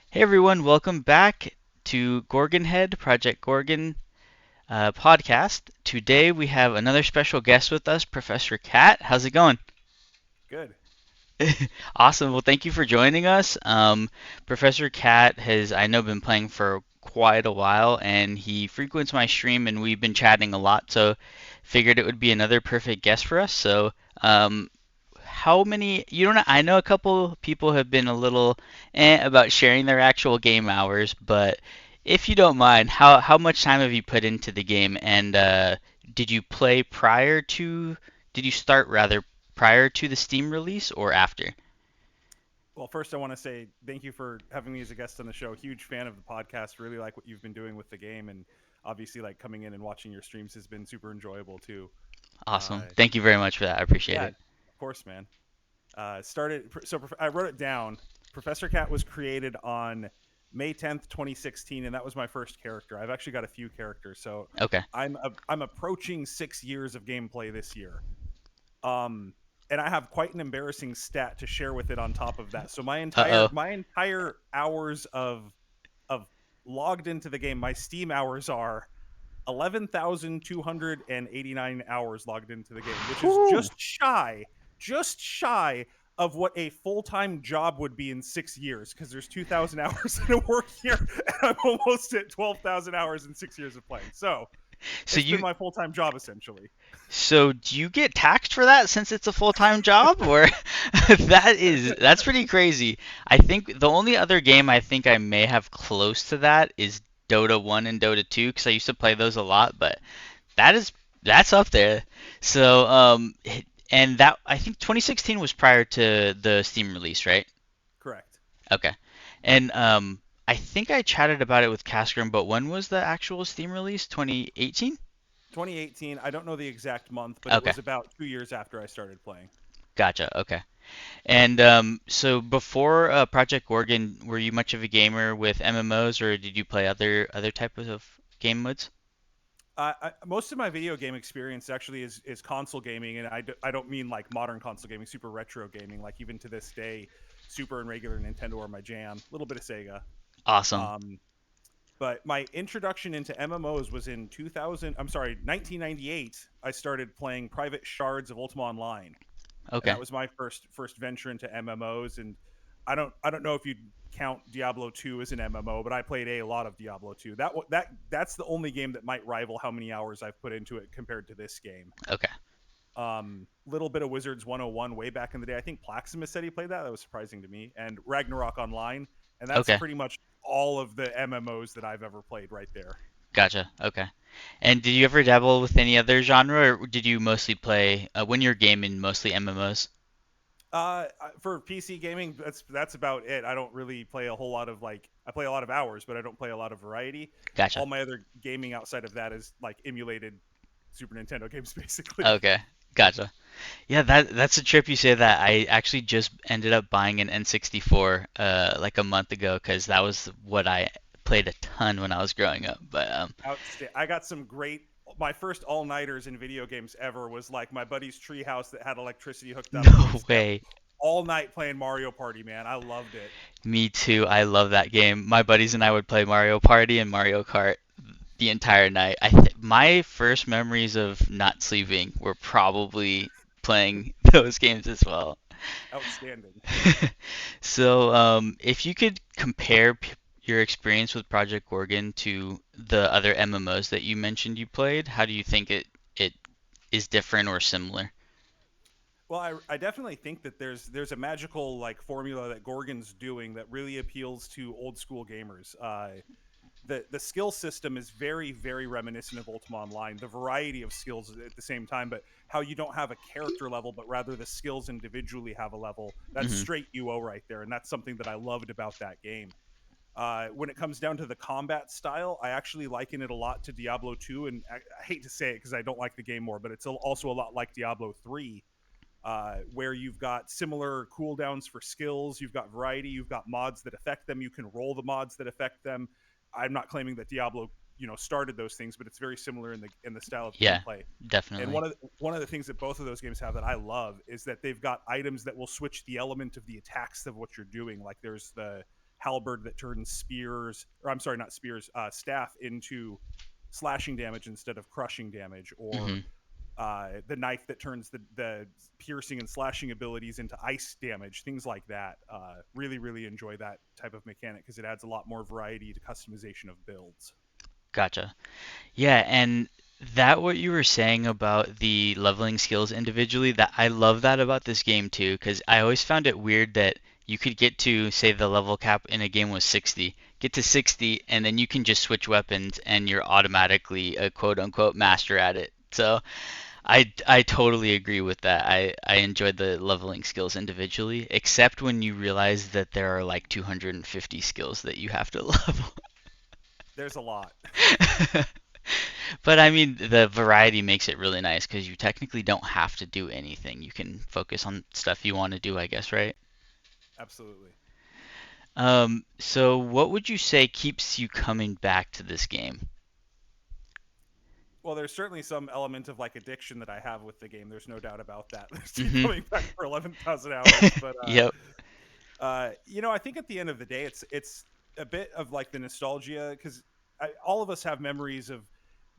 Hey everyone, welcome back to Gorgon Head, Project Gorgon podcast. Today we have another special guest with us, Professor Cat. How's it going? Good. Awesome. Well, thank you for joining us. Professor Cat has, I know, been playing for quite a while, and he frequents my stream, and we've been chatting a lot. So, figured it would be another perfect guest for us. So, how many? You don't. I know a couple people have been a little about sharing their actual game hours, but if you don't mind, how much time have you put into the game, and did you play prior to? Did you start rather prior to the Steam release or after? Well, first, I want to say thank you for having me as a guest on the show. Huge fan of the podcast. Really like what you've been doing with the game, and obviously, like coming in and watching your streams has been super enjoyable too. Uh, Awesome. Thank you very much for that. I appreciate yeah, it. of course, man. I wrote it down. Professor Cat was created on May 10th, 2016, and that was my first character. I've actually got a few characters, so Okay. I'm approaching 6 years of gameplay this year. Um, and I have quite an embarrassing stat to share with it on top of that. So my entire Uh-oh. my entire hours of logged into the game, my Steam hours are 11,289 hours logged into the game, which is Whew. just shy of what a full-time job would be in 6 years, because there's 2,000 hours in a work year, and I'm almost at 12,000 hours in 6 years of playing. So So it's been you my full-time job essentially. so do you get taxed for that since it's a full-time job or that's pretty crazy. I think the only other game I think I may have close to that is Dota 1 and Dota 2 because I used to play those a lot, but that is that's up there. So and that I think 2016 was prior to the Steam release, right? Correct. Okay. And I think I chatted about it with Casker, but when was the actual Steam release? 2018? 2018. I don't know the exact month, but it Okay. was about 2 years after I started playing. Gotcha. Okay. And so before Project Gorgon, were you much of a gamer with MMOs, or did you play other types of game modes? Most of my video game experience actually is console gaming, and I don't mean like modern console gaming, super retro gaming. Like even to this day, Super and regular Nintendo are my jam. A little bit of Sega. Awesome. Um, but my introduction into MMOs was in 2000. I'm sorry, 1998. I started playing Private Shards of Ultima Online, and Okay. that was my first venture into MMOs. And I don't know if you'd count Diablo 2 as an MMO, but I played a lot of Diablo 2. That's the only game that might rival how many hours I've put into it compared to this game. Okay. Little bit of Wizards 101 way back in the day. I think Plaximus said he played that. That was surprising to me. And Ragnarok Online, and that's Okay. pretty much all of the MMOs that I've ever played right there. Gotcha. Okay. And did you ever dabble with any other genre, or did you mostly play when you're gaming mostly MMOs? For PC gaming, that's about it. I don't really play a whole lot of like I play a lot of hours, but I don't play a lot of variety. All Gotcha. my other gaming outside of that is like emulated Super Nintendo games, basically. Okay. Gotcha. Yeah, that's a trip you say that. I actually just ended up buying an N64 like a month ago because that was what I played a ton when I was growing up. But I got some great. My first all nighters in video games ever was like my buddy's treehouse that had electricity hooked up, and we no would stay up way. all night playing Mario Party. Man, I loved it. Me too. I love that game. My buddies and I would play Mario Party and Mario Kart the entire night. My first memories of not sleeping were probably playing those games as well. Outstanding. So, if you could compare your experience with Project Gorgon to the other MMOs that you mentioned you played, how do you think it is different or similar? Well, I definitely think that there's a magical like formula that Gorgon's doing that really appeals to old school gamers. The skill system is very reminiscent of Ultima Online. The variety of skills at the same time, but how you don't have a character level, but rather the skills individually have a level. That's Hmm. straight UO right there, and that's something that I loved about that game. When it comes down to the combat style, I actually liken it a lot to Diablo 2, and I hate to say it because I don't like the game more, but it's also a lot like Diablo 3, where you've got similar cooldowns for skills, you've got variety, you've got mods that affect them, you can roll the mods that affect them. I'm not claiming that Diablo, started those things, but it's very similar in the style of Yeah, gameplay. And definitely. one of the things that both of those games have that I love is that they've got items that will switch the element of the attacks of what you're doing. Like there's halberd that turns spears, or I'm sorry, not spears, staff into slashing damage instead of crushing damage, or Hmm. the knife that turns the piercing and slashing abilities into ice damage, things like that. Really, really enjoy that type of mechanic because it adds a lot more variety to customization of builds. Gotcha. Yeah, and that what you were saying about the leveling skills individually, that I love that about this game too, because I always found it weird that you could get to, say, the level cap in a game was 60, get to 60, and then you can just switch weapons and you're automatically a quote unquote master at it. So I totally agree with that. I enjoyed the leveling skills individually, except when you realize that there are like 250 skills that you have to level. There's a lot. But I mean, the variety makes it really nice because you technically don't have to do anything. You can focus on stuff you want to do, I guess, right? Absolutely. So what would you say keeps you coming back to this game? Well, there's certainly some element of like addiction that I have with the game. There's no doubt about that. Mm-hmm. Coming back for 11,000 hours, but Yep. I think at the end of the day, it's a bit of like the nostalgia because all of us have memories of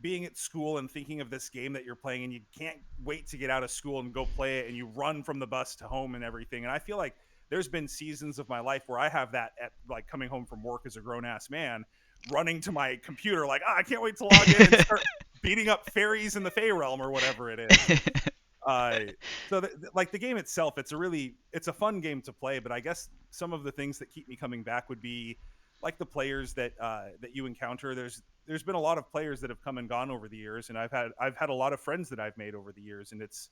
being at school and thinking of this game that you're playing, and you can't wait to get out of school and go play it, and you run from the bus to home and everything. And I feel like there's been seasons of my life where I have that at like coming home from work as a grown ass man, running to my computer like, I can't wait to log in and start beating up fairies in the Fey realm or whatever it is. Uh, like the game itself, it's a fun game to play, but I guess some of the things that keep me coming back would be like the players that you encounter. There's been a lot of players that have come and gone over the years, and I've had a lot of friends that I've made over the years, and it's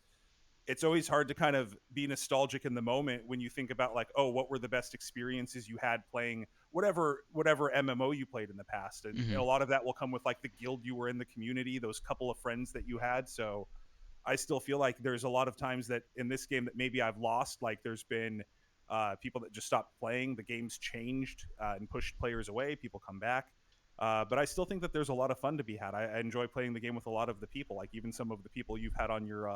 always hard to kind of be nostalgic in the moment when you think about like, oh, what were the best experiences you had playing whatever MMO you played in the past, and Hmm. a lot of that will come with like the guild you were in, the community, those couple of friends that you had. So I still feel like there's a lot of times that in this game that maybe I've lost. Like there's been people that just stopped playing. The game's changed and pushed players away. People come back. But I still think that there's a lot of fun to be had. I enjoy playing the game with a lot of the people, like even some of the people you've had on your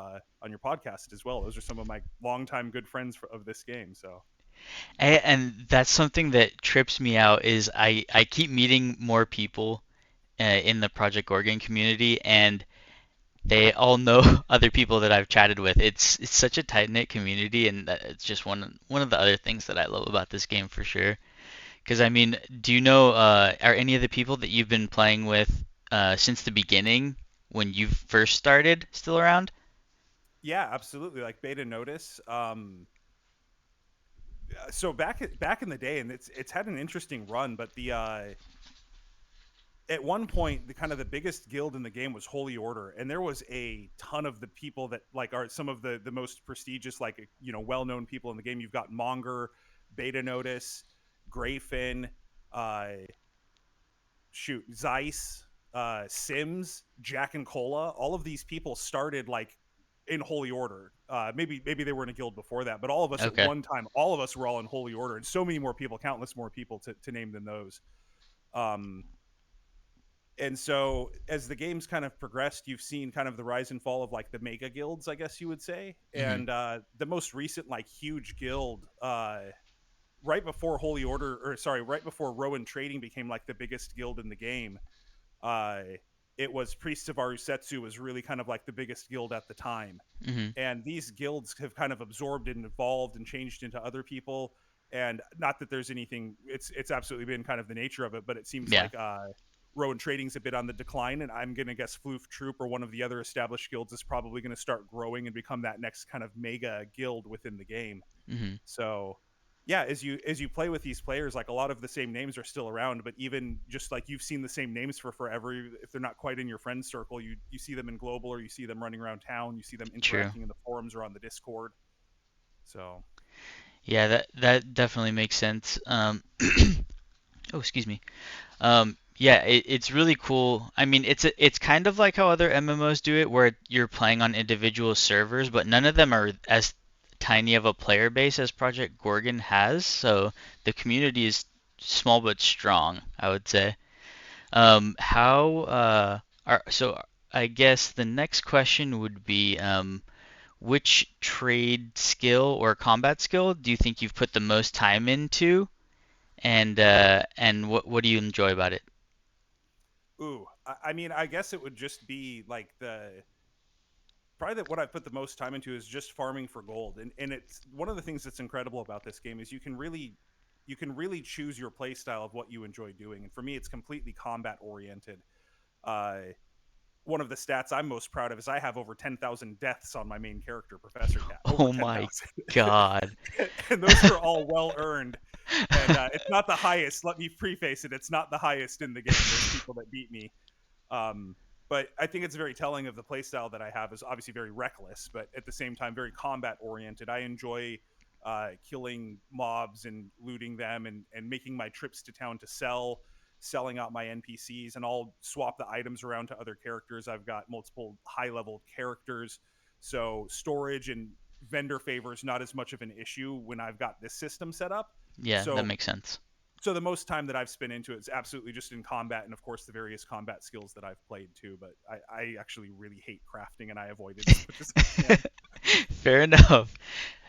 podcast as well. Those are some of my longtime good friends of this game. So And that's something that trips me out is I keep meeting more people in the Project Gorgon community, and they all know other people that I've chatted with. It's such a tight-knit community, and it's just one of the other things that I love about this game for sure. Because I mean, do you know are any of the people that you've been playing with since the beginning when you first started still around? yeah, absolutely. Like Beta Notice. So back in the day, and it's had an interesting run, but the at one point the kind of the biggest guild in the game was Holy Order, and there was a ton of the people that like are some of the most prestigious, like well-known people in the game. You've got Monger, Beta Notice, Grayfin, uh Zeiss, Sims, Jack and Cola. All of these people started like in Holy Order. Maybe they were in a guild before that, but all of us at Okay. one time, all of us were all in Holy Order, and so many more people, countless more people to name than those. Um, and so as the game's kind of progressed, you've seen kind of the rise and fall of like the mega guilds, I guess you would say. Hmm. And the most recent like huge guild, right before Holy Order, or sorry, right before Rowan Trading became like the biggest guild in the game, uh, it was Priests of Arusetsu was really kind of like the biggest guild at the time. Hmm. And these guilds have kind of absorbed and evolved and changed into other people. And not that there's anything, it's absolutely been kind of the nature of it, but it seems Yeah. like Rowan Trading's a bit on the decline, and I'm gonna guess Floof Troop or one of the other established guilds is probably going to start growing and become that next kind of mega guild within the game. Hmm. So yeah, as you play with these players, like a lot of the same names are still around, but even just like you've seen the same names for forever, if they're not quite in your friend circle, you see them in global, or you see them running around town, you see them True. interacting in the forums or on the Discord. So Yeah, that definitely makes sense. Oh, excuse me. Yeah, it's really cool. I mean, it's kind of like how other MMOs do it, where you're playing on individual servers, but none of them are as tiny of a player base as Project Gorgon has. So the community is small but strong, I would say. How are so? I guess the next question would be, which trade skill or combat skill do you think you've put the most time into? And what do you enjoy about it? Ooh, I mean, I guess it would just be like the probably that what I put the most time into is just farming for gold. And it's one of the things that's incredible about this game is you can really choose your play style of what you enjoy doing. And for me, it's completely combat oriented. Uh, One of the stats I'm most proud of is I have over 10,000 deaths on my main character, Professor Cat. Over Oh my 10,000. God. And those are all well earned. And it's not the highest. Let me preface it. It's not the highest in the game. There's people that beat me. Um, but I think it's very telling of the playstyle that I have is obviously very reckless, but at the same time very combat oriented. I enjoy killing mobs and looting them and making my trips to town to sell, selling out my NPCs, and I'll swap the items around to other characters. I've got multiple high level characters, so storage and vendor favor is not as much of an issue when I've got this system set up. Yeah, that So makes sense. so the most time that I've spent into it is absolutely just in combat, and of course the various combat skills that I've played too. But I actually really hate crafting, and I avoid it as much as I can. Fair enough.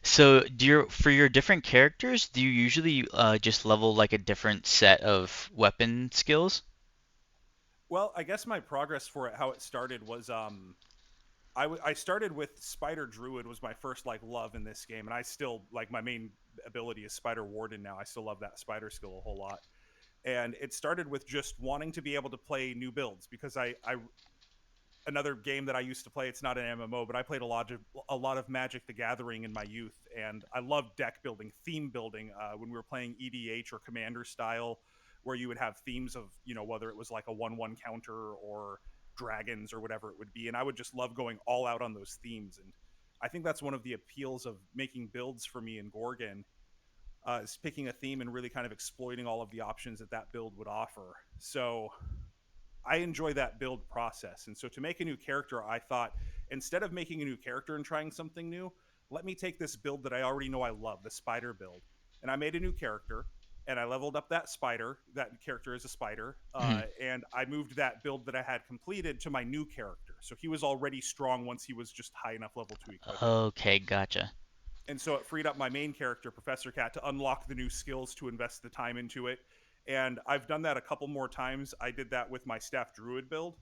So, for your different characters, do you usually just level like a different set of weapon skills? Well, I guess my progress for it, how it started was I started with Spider Druid was my first like love in this game, and I still like my main ability is Spider Warden now. I still love that spider skill a whole lot. And it started with just wanting to be able to play new builds because I another game that I used to play. It's not an MMO, but I played a lot of Magic the Gathering in my youth, and I loved deck building, theme building. When we were playing EDH or Commander style, where you would have themes of whether it was like a 1/1 counter or dragons or whatever it would be, and I would just love going all out on those themes. And I think that's one of the appeals of making builds for me in Gorgon. Is picking a theme and really kind of exploiting all of the options that that build would offer. So I enjoy that build process. And so to make a new character, I thought instead of making a new character and trying something new, let me take this build that I already know I love, the spider build. And I made a new character and I leveled up that spider. That character is a spider. Mhm. And I moved that build that I had completed to my new character. So he was already strong once he was just high enough level to equip him. Okay, gotcha. And so it freed up my main character, Professor Cat, to unlock the new skills to invest the time into it. And I've done that a couple more times. I did that with my Staff Druid build,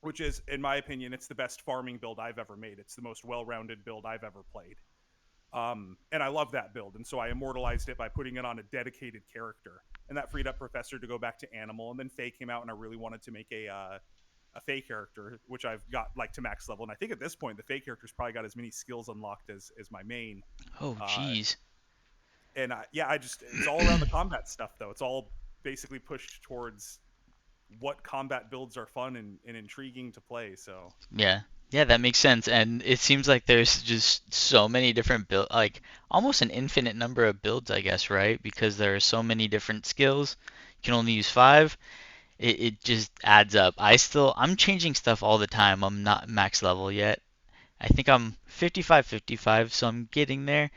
which is, in my opinion, it's the best farming build I've ever made. It's the most well-rounded build I've ever played. And I love that build. And so I immortalized it by putting it on a dedicated character. And that freed up Professor to go back to Animal. And then Faye came out, and I really wanted to make a Faye character, which I've got like to max level. And I think at this point, the Faye character's probably got as many skills unlocked as my main. Oh, Uh, geez. and yeah, I just it's all around the combat stuff though. It's all basically pushed towards what combat builds are fun and intriguing to play. So Yeah. Yeah, that makes sense. And it seems like there's just so many different like almost an infinite number of builds, I guess, right? Because there are so many different skills. You can only use five. It just adds up. I'm changing stuff all the time. I'm not max level yet. I think I'm 55-55, so I'm getting there.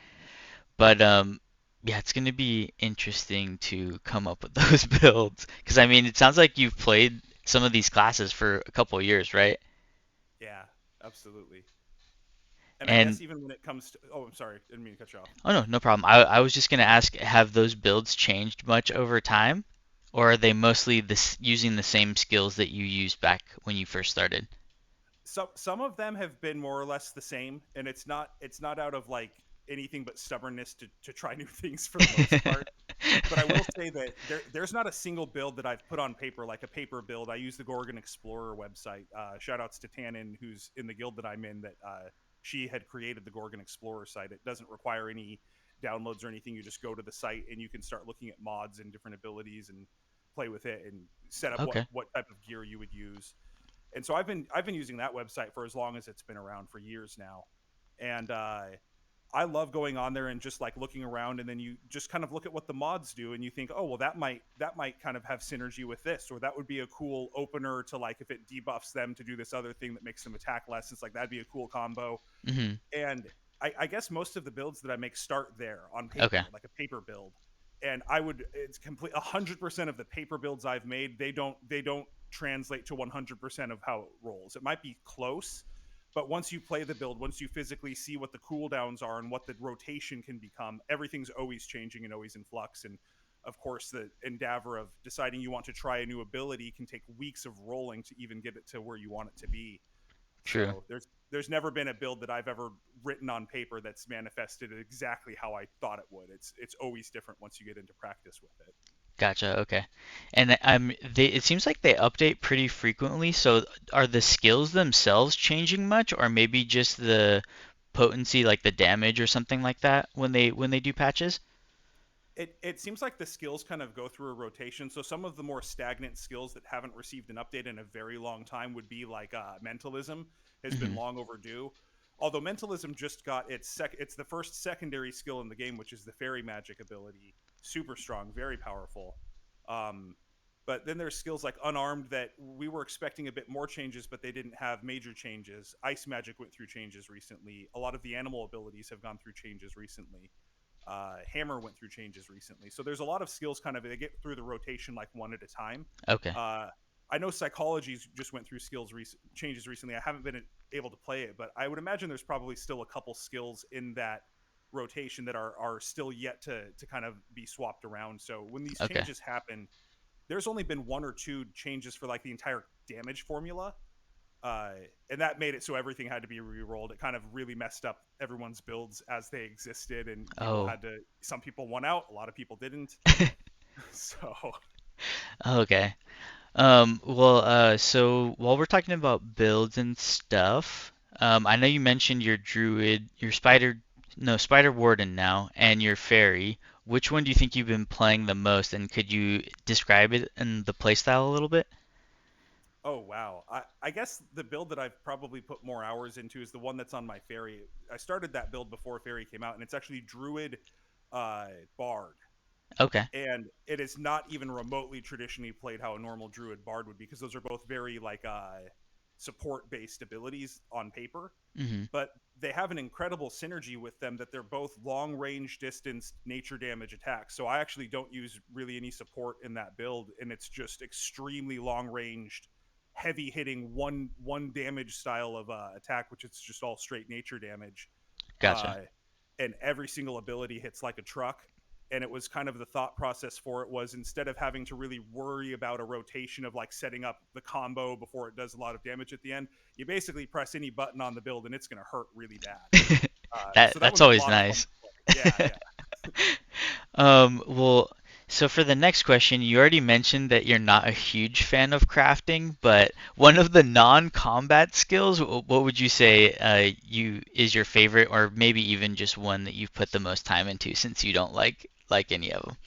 But yeah, it's gonna be interesting to come up with those builds. Because I mean, it sounds like you've played some of these classes for a couple of years, right? yeah, absolutely. And I And guess even when it comes to I'm sorry, didn't mean to cut you off. oh no, no problem. I was just gonna ask, have those builds changed much over time, or are they mostly using the same skills that you used back when you first started? Some of them have been more or less the same, and it's not out of like anything but stubbornness to try new things for the most part. But I will say that there's not a single build that I've put on paper, like a paper build. I use the Gorgon Explorer website. Shout outs to Tannen, who's in the guild that I'm in, that she had created the Gorgon Explorer site. It doesn't require any downloads or anything. You just go to the site and you can start looking at mods and different abilities and play with it and set up Okay. what type of gear you would use. And so I've been using that website for as long as it's been around, for years now. And I love going on there and just like looking around, and then you just kind of look at what the mods do, and you think, oh well, that might kind of have synergy with this, or that would be a cool opener to like if it debuffs them to do this other thing that makes them attack less. It's like that'd be a cool combo. Hmm. And I guess most of the builds that I make start there on Okay. paper, like a paper build. And I would it's complete 100% of the paper builds I've made. They don't translate to 100% of how it rolls. It might be close, but once you play the build, once you physically see what the cooldowns are and what the rotation can become, everything's always changing and always in flux. And of course, the endeavor of deciding you want to try a new ability can take weeks of rolling to even get it to where you want it to be. True. So there's never been a build that I've ever written on paper that's manifested exactly how I thought it would. It's always different once you get into practice with it. Gotcha. Okay. And it seems like they update pretty frequently. So are the skills themselves changing much, or maybe just the potency, like the damage or something like that when they do patches? It seems like the skills kind of go through a rotation. So some of the more stagnant skills that haven't received an update in a very long time would be like mentalism has been Hmm. long overdue. Although mentalism just got it's the first secondary skill in the game, which is the fairy magic ability. Super strong, very powerful. Um, but then there's skills like unarmed that we were expecting a bit more changes, but they didn't have major changes. Ice magic went through changes recently. A lot of the animal abilities have gone through changes recently. Hammer went through changes recently. So there's a lot of skills kind of they get through the rotation like one at a time. Okay. Uh, I know psychology just went through changes recently. I haven't been able to play it, but I would imagine there's probably still a couple skills in that rotation that are still yet to kind of be swapped around. So when these Okay. changes happen, there's only been one or two changes for like the entire damage formula, uh, and that made it so everything had to be re-rolled. It kind of really messed up everyone's builds as they existed, and people Oh. had to. Some people won out, a lot of people didn't. So, Okay. Well, so while we're talking about builds and stuff, I know you mentioned your druid, your spider, no, spider warden now, and your fairy. Which one do you think you've been playing the most, and could you describe it and the playstyle a little bit? oh wow, I guess the build that I've probably put more hours into is the one that's on my fairy. I started that build before fairy came out, and it's actually druid, uh, bard, Okay. and it is not even remotely traditionally played how a normal druid bard would be because those are both very like support based abilities on paper, Mm-hmm. but they have an incredible synergy with them that they're both long range distance nature damage attacks. So I actually don't use really any support in that build, and it's just extremely long ranged, heavy hitting one damage style of attack, which it's just all straight nature damage. Gotcha. Uh, and every single ability hits like a truck. And it was kind of the thought process for it was instead of having to really worry about a rotation of like setting up the combo before it does a lot of damage at the end, you basically press any button on the build and it's going to hurt really bad. That So that that's one's a always lot of fun nice. to play. Yeah, yeah. Well, so for the next question, you already mentioned that you're not a huge fan of crafting, but one of the non-combat skills, what would you say you is your favorite, or maybe even just one that you've put the most time into since you don't like any of them?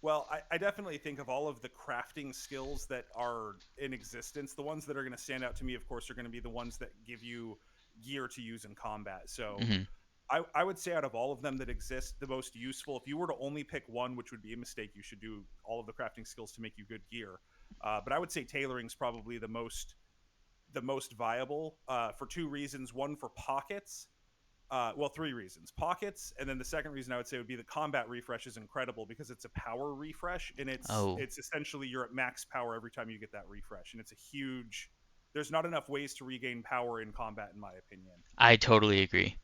Well, I definitely think of all of the crafting skills that are in existence, the ones that are going to stand out to me, of course, are going to be the ones that give you gear to use in combat. So Hmm. I would say out of all of them that exist, the most useful, if you were to only pick one, which would be a mistake, you should do all of the crafting skills to make you good gear. But I would say tailoring is probably the most viable for two reasons. One for pockets. Well, three reasons: pockets, and then the second reason I would say would be the combat refresh is incredible because it's a power refresh, and it's Oh, it's essentially you're at max power every time you get that refresh, and it's a huge. There's not enough ways to regain power in combat, in my opinion. I totally agree.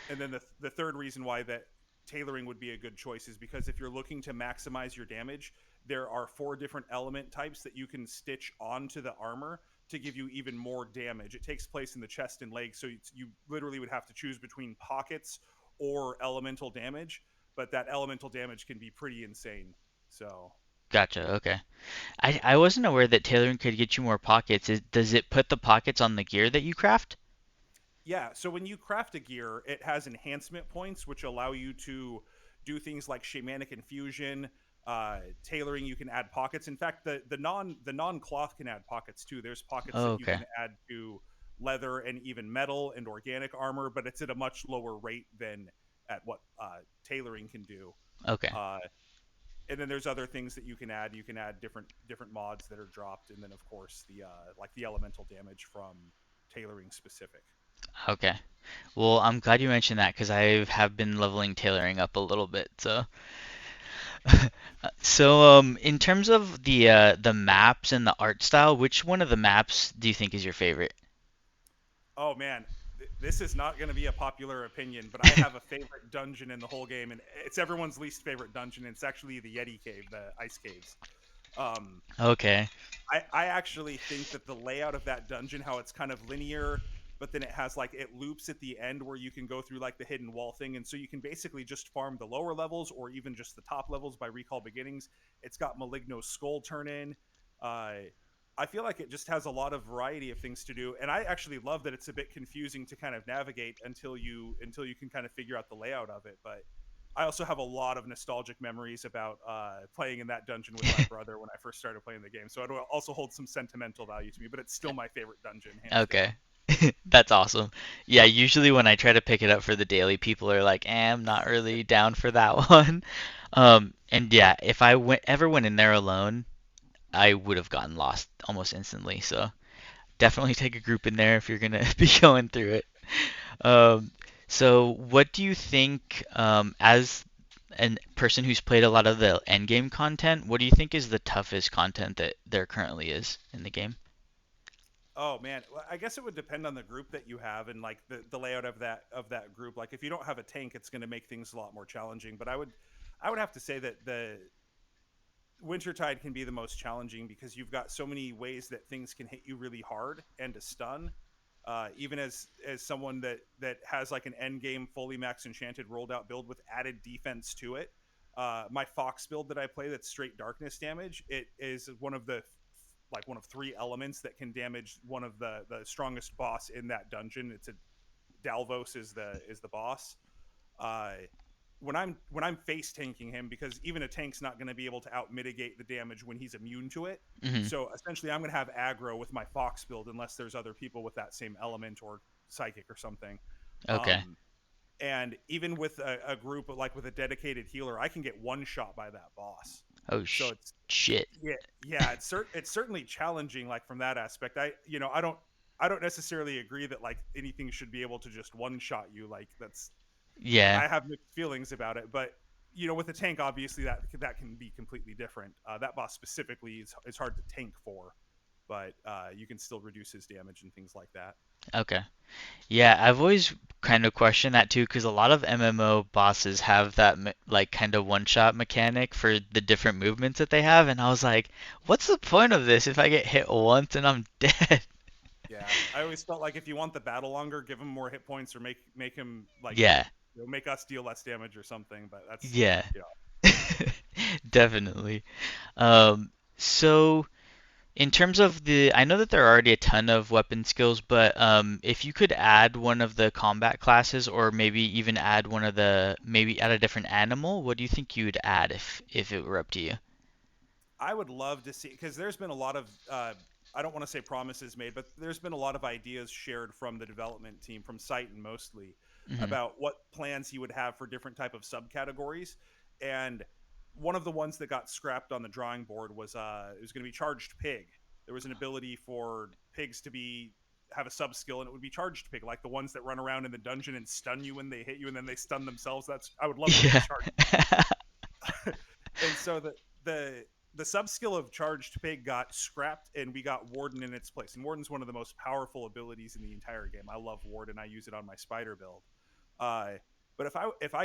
And then the third reason why that tailoring would be a good choice is because if you're looking to maximize your damage, there are four different element types that you can stitch onto the armor to give you even more damage. It takes place in the chest and legs, so you literally would have to choose between pockets or elemental damage, but that elemental damage can be pretty insane. So Gotcha. Okay. I wasn't aware that tailoring could get you more pockets. Does it put the pockets on the gear that you craft? yeah, so when you craft a gear, it has enhancement points which allow you to do things like shamanic infusion, tailoring. You can add pockets. In fact, the non cloth can add pockets too. There's pockets Oh, that you okay. can add to leather and even metal and organic armor, but it's at a much lower rate than at what tailoring can do. Okay. Uh, and then there's other things that you can add. You can add different mods that are dropped, and then of course the like the elemental damage from tailoring specific. Okay. Well, I'm glad you mentioned that because I have been leveling tailoring up a little bit. So, in terms of the maps and the art style, which one of the maps do you think is your favorite? Oh man, this is not going to be a popular opinion, but I have a favorite dungeon in the whole game, and it's everyone's least favorite dungeon. It's actually the Yeti Cave, the ice caves. Um, Okay. I actually think that the layout of that dungeon, how it's kind of linear, but then it has like it loops at the end where you can go through like the hidden wall thing, and so you can basically just farm the lower levels or even just the top levels by recall beginnings. It's got Maligno's skull turn in. Uh, I feel like it just has a lot of variety of things to do, and I actually love that it's a bit confusing to kind of navigate until you can kind of figure out the layout of it. But I also have a lot of nostalgic memories about playing in that dungeon with my brother when I first started playing the game. So it also holds some sentimental value to me, but it's still my favorite dungeon, hands down. Okay. That's awesome. Yeah, usually when I try to pick it up for the daily, people are like, I'm not really down for that one. And yeah, if ever went in there alone, I would have gotten lost almost instantly. So definitely take a group in there if you're gonna be going through it. Um, so what do you think, as a person who's played a lot of the end game content, what do you think is the toughest content that there currently is in the game? Oh man, well, I guess it would depend on the group that you have and like the layout of that group. Like if you don't have a tank, it's going to make things a lot more challenging. But I would have to say that the Wintertide can be the most challenging because you've got so many ways that things can hit you really hard and to stun. Even as someone that has like an end game fully max enchanted rolled out build with added defense to it, my Fox build that I play that's straight darkness damage. It is one of the like one of three elements that can damage one of the strongest boss in that dungeon. It's a Dalvos is the boss. Uh, when I'm face tanking him, because even a tank's not going to be able to out mitigate the damage when he's immune to it. Hmm. So essentially, I'm going to have aggro with my Fox build unless there's other people with that same element or psychic or something. Okay. Um, and even with a group like with a dedicated healer, I can get one shot by that boss. Oh So it's shit. yeah, it's certainly challenging like from that aspect. I don't necessarily agree that like anything should be able to just one shot you. Like that's Yeah. I have mixed feelings about it, but with a tank, obviously that can be completely different. That boss specifically is hard to tank for, but you can still reduce his damage and things like that. Okay. Yeah, I've always kind of questioned that too, because a lot of MMO bosses have that like kind of one-shot mechanic for the different movements that they have, and I was like, what's the point of this if I get hit once and I'm dead? Yeah, I always felt like if you want the battle longer, give him more hit points or make him like Yeah. make us deal less damage or something. But that's Yeah. you know Definitely. So in terms of I know that there are already a ton of weapon skills, but if you could add one of the combat classes, or maybe even add maybe add a different animal, what do you think you would add if it were up to you? I would love to see because there's been a lot of I don't want to say promises made, but there's been a lot of ideas shared from the development team from Citan mostly Hmm. about what plans he would have for different type of subcategories. And one of the ones that got scrapped on the drawing board was it was going to be charged pig. There was an ability for pigs to be have a sub skill and it would be charged pig, like the ones that run around in the dungeon and stun you when they hit you and then they stun themselves. That's I would love to see Yeah. charged. And so the sub skill of charged pig got scrapped and we got warden in its place, and warden's one of the most powerful abilities in the entire game. I love warden. I use it on my spider build. uh, but if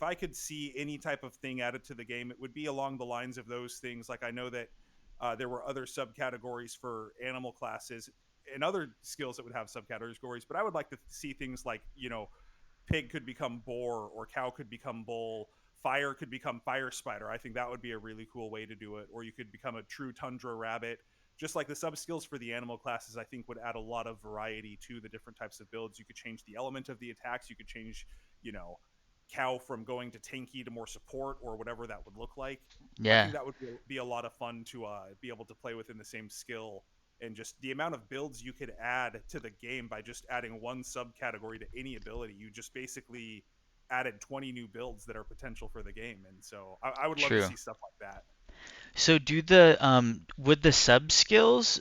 I could see any type of thing added to the game, it would be along the lines of those things. Like I know that there were other subcategories for animal classes and other skills that would have subcategories, but I would like to see things like pig could become boar or cow could become bull, fire could become fire spider. I think that would be a really cool way to do it. Or you could become a true tundra rabbit. Just like the sub skills for the animal classes, I think would add a lot of variety to the different types of builds. You could change the element of the attacks. You could change, you know, cow from going to tanky to more support or whatever that would look like. I think Yeah. that would be a lot of fun to be able to play within the same skill, and just the amount of builds you could add to the game by just adding one subcategory to any ability. You just basically added 20 new builds that are potential for the game, and so I would love to True. see stuff like that. So would the sub skills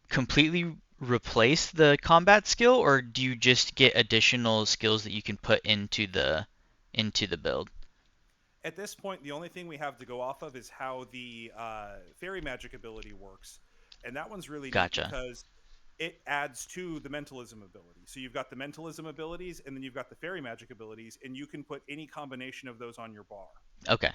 completely replace the combat skill, or do you just get additional skills that you can put into the build? At this point, the only thing we have to go off of is how the fairy magic ability works, and that one's really neat Gotcha. because it adds to the mentalism ability. So you've got the mentalism abilities, and then you've got the fairy magic abilities, and you can put any combination of those on your bar. Okay,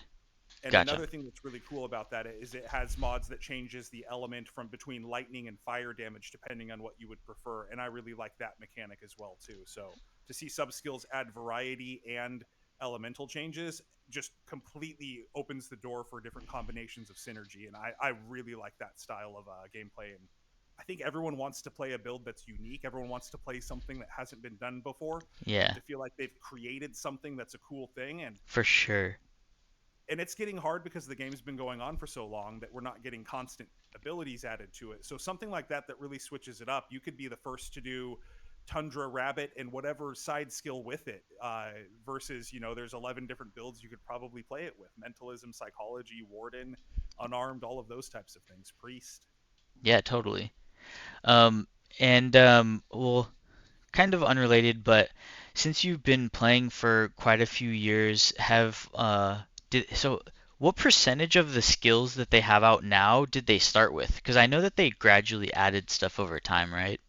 And gotcha. another thing that's really cool about that is it has mods that changes the element from between lightning and fire damage depending on what you would prefer. And I really like that mechanic as well too. So to see sub skills add variety and elemental changes just completely opens the door for different combinations of synergy. And I really like that style of gameplay. And I think everyone wants to play a build that's unique. Everyone wants to play something that hasn't been done before, and Yeah, to feel like they've created something that's a cool thing. for sure. And it's getting hard because the game's been going on for so long that we're not getting constant abilities added to it. So something like that really switches it up. You could be the first to do Tundra Rabbit and whatever side skill with it, versus there's 11 different builds you could probably play it with: mentalism, psychology, warden, unarmed, all of those types of things, priest. Yeah, totally. Um, and well, kind of unrelated, but since you've been playing for quite a few years, what percentage of the skills that they have out now did they start with? Because I know that they gradually added stuff over time, right?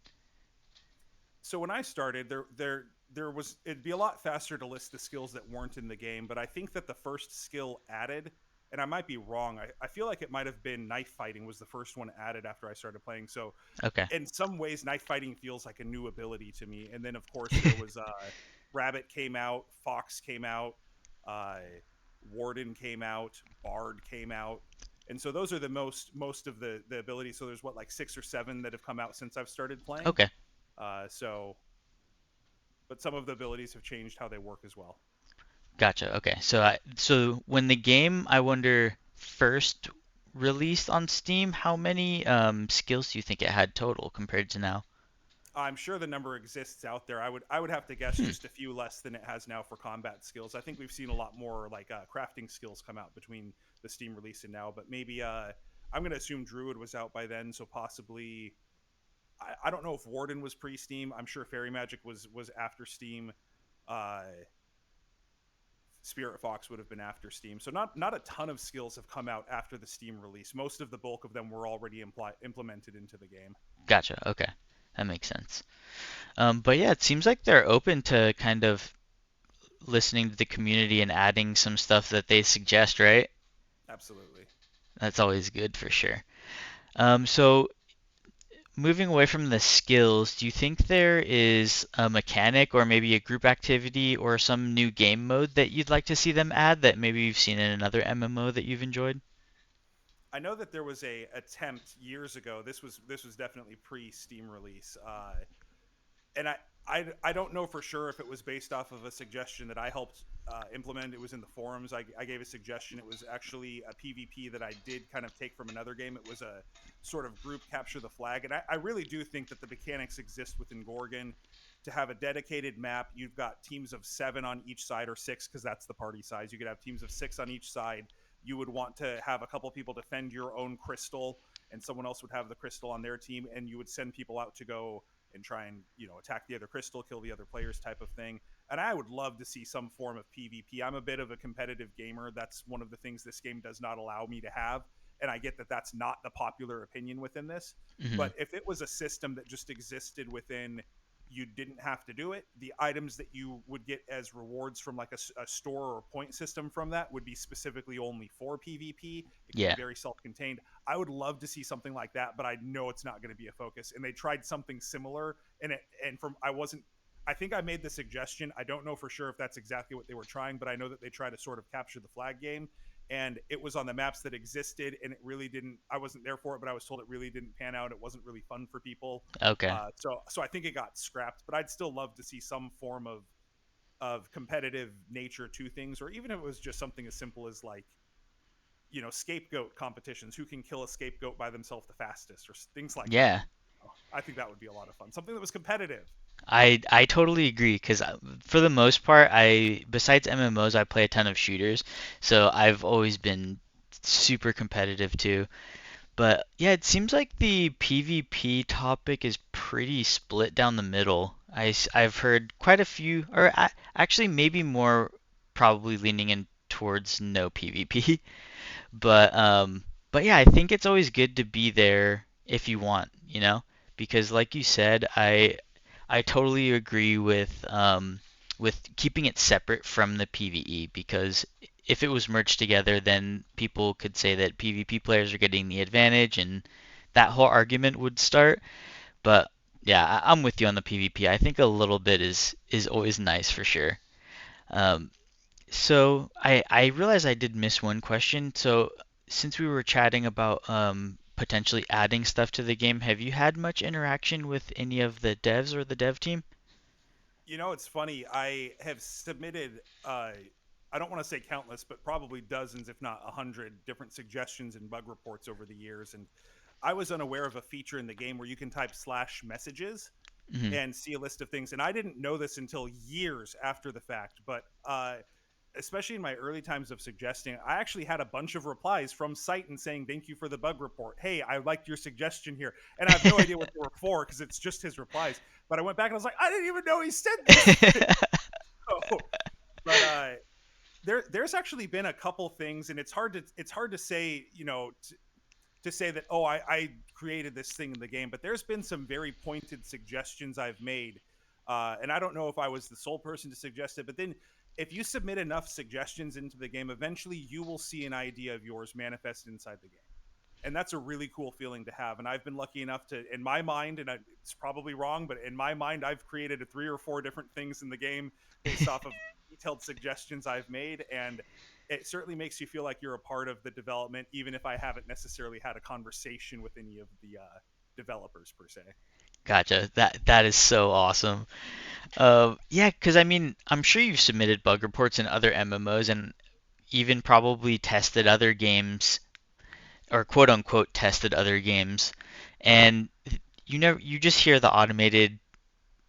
So when I started, there was it'd be a lot faster to list the skills that weren't in the game, but I think that the first skill added, and I might be wrong, I feel like it might have been knife fighting was the first one added after I started playing. So Okay. in some ways, knife fighting feels like a new ability to me. And then of course there was Rabbit came out, Fox came out, uh, Warden came out, Bard came out. And so those are the most of the abilities. So there's what, like 6 or 7 that have come out since I've started playing. Okay. So, but some of the abilities have changed how they work as well. Gotcha. Okay. So when the game, I wonder, first released on Steam, how many skills do you think it had total compared to now? I'm sure the number exists out there. I would have to guess Hmm. just a few less than it has now for combat skills. I think we've seen a lot more like crafting skills come out between the Steam release and now. But maybe I'm going to assume Druid was out by then, so possibly I don't know if Warden was pre-Steam. I'm sure Fairy Magic was after Steam. Uh, Spirit Fox would have been after Steam. So not a ton of skills have come out after the Steam release. Most of the bulk of them were already implemented into the game. Gotcha. Okay. That makes sense. But yeah, it seems like they're open to kind of listening to the community and adding some stuff that they suggest, right? Absolutely. That's always good for sure. So moving away from the skills, do you think there is a mechanic or maybe a group activity or some new game mode that you'd like to see them add that maybe you've seen in another MMO that you've enjoyed? I know that there was a attempt years ago. This was definitely pre Steam release, and I don't know for sure if it was based off of a suggestion that I helped implement. It was in the forums. I gave a suggestion. It was actually a PvP that I did kind of take from another game. It was a sort of group capture the flag, and I really do think that the mechanics exist within Gorgon to have a dedicated map. You've got teams of 7 on each side, or 6 because that's the party size. You could have teams of 6 on each side. You would want to have a couple people defend your own crystal, and someone else would have the crystal on their team, and you would send people out to go and try and attack the other crystal, kill the other players, type of thing. And I would love to see some form of PvP. I'm a bit of a competitive gamer. That's one of the things this game does not allow me to have, and I get that that's not the popular opinion within this. Hmm. But if it was a system that just existed within, you didn't have to do it. The items that you would get as rewards from like a store or point system from that would be specifically only for PvP. It could be Yeah. very self-contained. I would love to see something like that, but I know it's not going to be a focus. And they tried something similar, and from I wasn't. I think I made the suggestion. I don't know for sure if that's exactly what they were trying, but I know that they tried to sort of capture the flag game, and it was on the maps that existed, and it really didn't. I wasn't there for it, but I was told it really didn't pan out. It wasn't really fun for people. Okay. So I think it got scrapped, but I'd still love to see some form of competitive nature to things, or even if it was just something as simple as like scapegoat competitions, who can kill a scapegoat by themselves the fastest, or things like that. Yeah. I think that would be a lot of fun. Something that was competitive. I totally agree because for the most part, I besides MMOs, I play a ton of shooters, so I've always been super competitive too. But yeah, it seems like the PvP topic is pretty split down the middle. I've heard quite a few, actually maybe more probably leaning in towards no PvP. But yeah, I think it's always good to be there if you want, because like you said, I totally agree with keeping it separate from the PvE because if it was merged together, then people could say that PvP players are getting the advantage and that whole argument would start. But yeah, I'm with you on the PvP. I think a little bit is always nice for sure. Um, so I realize I did miss one question. So since we were chatting about potentially adding stuff to the game, have you had much interaction with any of the devs or the dev team? It's funny. I have submitted, I don't want to say countless, but probably dozens, if not 100, different suggestions and bug reports over the years. And I was unaware of a feature in the game where you can type slash messages Hmm. and see a list of things. And I didn't know this until years after the fact, but especially in my early times of suggesting, I actually had a bunch of replies from site and saying, "Thank you for the bug report. Hey, I liked your suggestion here." And I have no idea what they were for because it's just his replies. But I went back and I was like, I didn't even know he said this thing. So, but there's actually been a couple things, and it's hard to say, to say that, oh, I created this thing in the game, but there's been some very pointed suggestions I've made, and I don't know if I was the sole person to suggest it, but then if you submit enough suggestions into the game, eventually you will see an idea of yours manifest inside the game, and that's a really cool feeling to have. And I've been lucky enough to, in my mind, and it's probably wrong, but in my mind, I've created three or four different things in the game based off of detailed suggestions I've made, and it certainly makes you feel like you're a part of the development, even if I haven't necessarily had a conversation with any of the developers per se. Gotcha. That is so awesome. Yeah, because I mean, I'm sure you've submitted bug reports in other MMOs and even probably tested other games or quote unquote tested other games, and you just hear the automated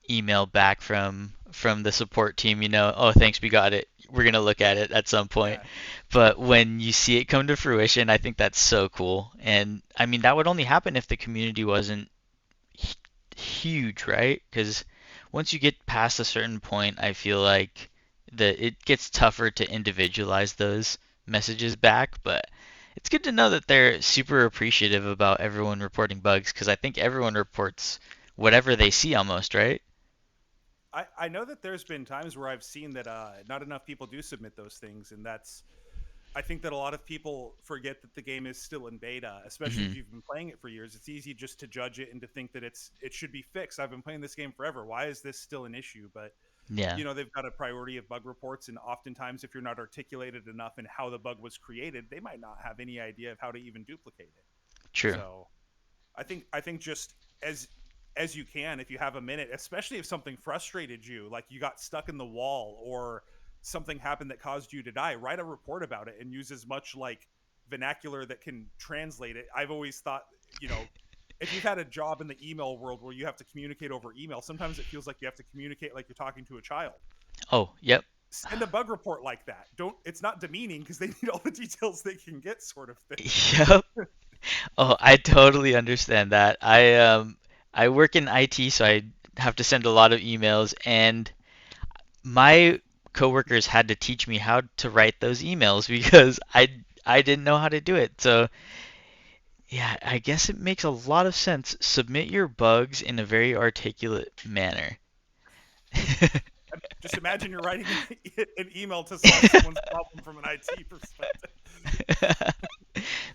email back from the support team, oh thanks, we got it. We're gonna look Yeah, at it at some point. yeah. But when you see it come to fruition, I think that's so cool. And I mean, that would only happen if the community wasn't huge, right? Because once you get past a certain point, I feel like it gets tougher to individualize those messages back. But it's good to know that they're super appreciative about everyone reporting bugs because I think everyone reports whatever they see almost, right? I know that there's been times where I've seen that not enough people do submit those things, and that's I think that a lot of people forget that the game is still in beta, especially Hmm. if you've been playing it for years. It's easy just to judge it and to think that it should be fixed. I've been playing this game forever. Why is this still an issue? But Yeah, they've got a priority of bug reports, and oftentimes if you're not articulated enough in how the bug was created, they might not have any idea of how to even duplicate it. true. So I think just as you can, if you have a minute, especially if something frustrated you, like you got stuck in the wall or something happened that caused you to die, write a report about it and use as much like vernacular that can translate it. I've always thought, you know, if you've had a job in the email world where you have to communicate over email, sometimes it feels like you have to communicate like you're talking to a child. Oh, yep. Send a bug report like that. Don't It's not demeaning because they need all the details they can get, sort of thing. Yep. Oh, I totally understand that. I work in IT, so I have to send a lot of emails, and my coworkers had to teach me how to write those emails because I didn't know how to do it. So, yeah, I guess it makes a lot of sense. Submit your bugs in a very articulate manner. Just imagine you're writing an email to solve someone's problem from an IT perspective.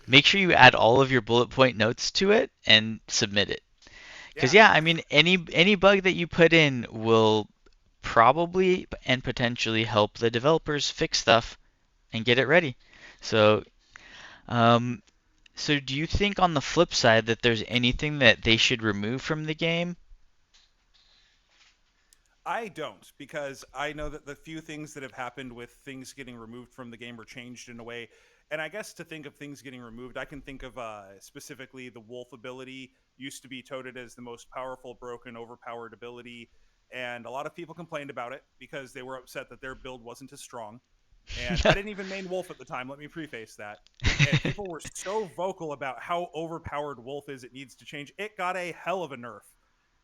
Make sure you add all of your bullet point notes to it and submit it. Because Yeah, yeah, I mean any bug that you put in will probably and potentially help the developers fix stuff and get it ready. So, um, so do you think on the flip side that there's anything that they should remove from the game? I don't, because I know that the few things that have happened with things getting removed from the game or changed in a way, and I guess to think of things getting removed, I can think of specifically the wolf ability used to be touted as the most powerful, broken, overpowered ability, and a lot of people complained about it because they were upset that their build wasn't as strong. And I didn't even main Wolf at the time. Let me preface that. And people were so vocal about how overpowered Wolf is, it needs to change. It got a hell of a nerf.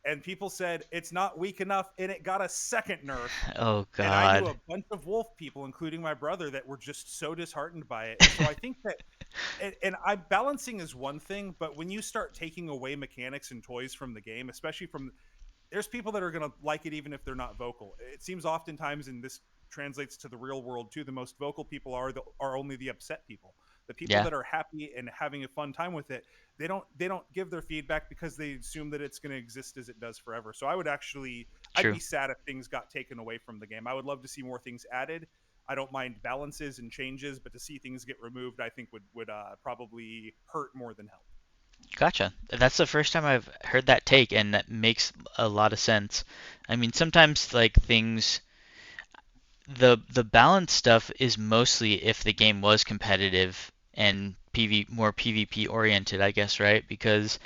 And people said it's not weak enough, and it got a second nerf. Oh And I knew God. a bunch of Wolf people, including my brother, that were just so disheartened by it. And so I think that And I balancing is one thing, but when you start taking away mechanics and toys from the game, especially from there's people that are going to like it even if they're not vocal. It seems oftentimes, and this translates to the real world too, the most vocal people are only the upset people. The people Yeah, that are happy and having a fun time with it, they don't give their feedback because they assume that it's going to exist as it does forever. So I'd true. be sad if things got taken away from the game. I would love to see more things added. I don't mind balances and changes, but to see things get removed, I think would probably hurt more than help. Gotcha. That's the first time I've heard that take, and that makes a lot of sense. I mean, sometimes like things, the balance stuff is mostly if the game was competitive and more PvP oriented, I guess, right? Because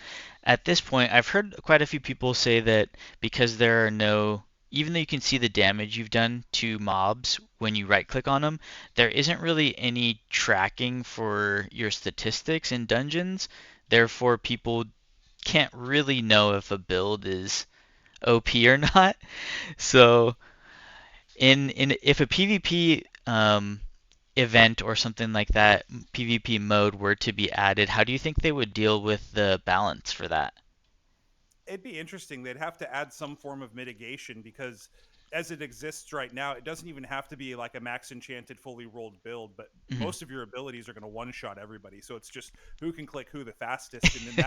at this point, I've heard quite a few people say that because there are no, even though you can see the damage you've done to mobs when you right click on them, there isn't really any tracking for your statistics in dungeons. Therefore, people can't really know if a build is OP or not. So, in if a PvP event or something like that, PvP mode were to be added, how do you think they would deal with the balance for that? It'd be interesting. They'd have to add some form of mitigation because as it exists right now, it doesn't even have to be like a max enchanted, fully rolled build, but Mhm. most of your abilities are going to one shot everybody. So it's just who can click who the fastest. And in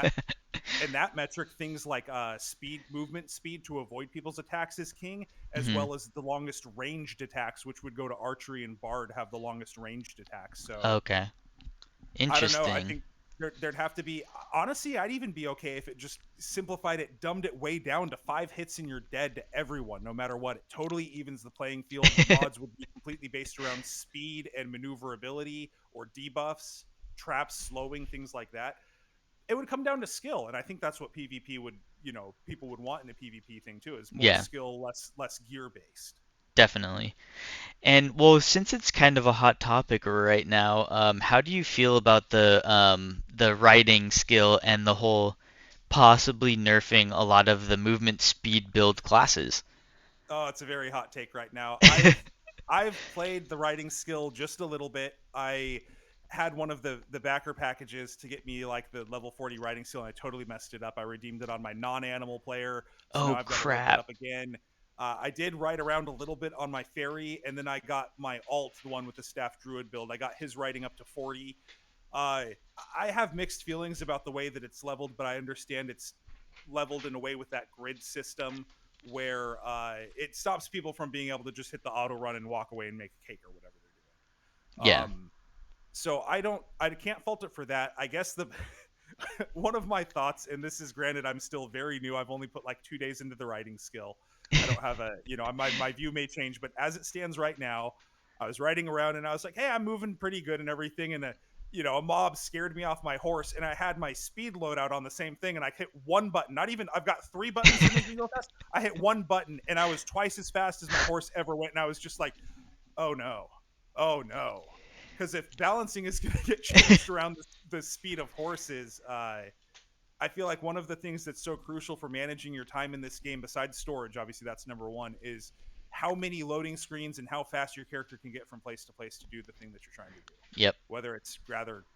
that metric, things like speed, movement speed to avoid people's attacks is king, as Mhm. well as the longest ranged attacks, which would go to archery and bard, have the longest ranged attacks. So Okay. I don't know. I Interesting. think there'd have to be. Honestly, I'd even be okay if it just simplified it, dumbed it way down to 5 hits and you're dead to everyone, no matter what. It totally evens the playing field. The mods would be completely based around speed and maneuverability or debuffs, traps, slowing, things like that. It would come down to skill, and I think that's what PvP would, people would want in a PvP thing too, is more Yeah, skill, less gear based. definitely. And well, since it's kind of a hot topic right now, how do you feel about the writing skill and the whole possibly nerfing a lot of the movement speed build classes? Oh, it's a very hot take right now. I've played the writing skill just a little bit. I had one of the backer packages to get me like the level 40 writing skill, and I totally messed it up. I redeemed it on my non-animal player, so now Oh I've got to load that crap. up again. I did write around a little bit on my fairy, and then I got my alt, the one with the staff druid build. I got his writing up to 40. Uh, I have mixed feelings about the way that it's leveled, but I understand it's leveled in a way with that grid system where it stops people from being able to just hit the auto run and walk away and make a cake or whatever they're doing. Yeah. So I can't fault it for that. I guess the one of my thoughts, and this is granted, I'm still very new. I've only put like 2 days into the writing skill. I don't have my view may change, but as it stands right now, I was riding around and I was like, hey, I'm moving pretty good and everything. And a mob scared me off my horse, and I had my speed loadout on the same thing, and I hit one button. Not even I've got three buttons that make me go fast. I hit one button, and I was twice as fast as my horse ever went. And I was just like, oh no, oh no, because if balancing is going to get changed around the speed of horses, I feel like one of the things that's so crucial for managing your time in this game, besides storage, obviously that's number one, is how many loading screens and how fast your character can get from place to place to do the thing that you're trying to do. Yep. Whether it's rather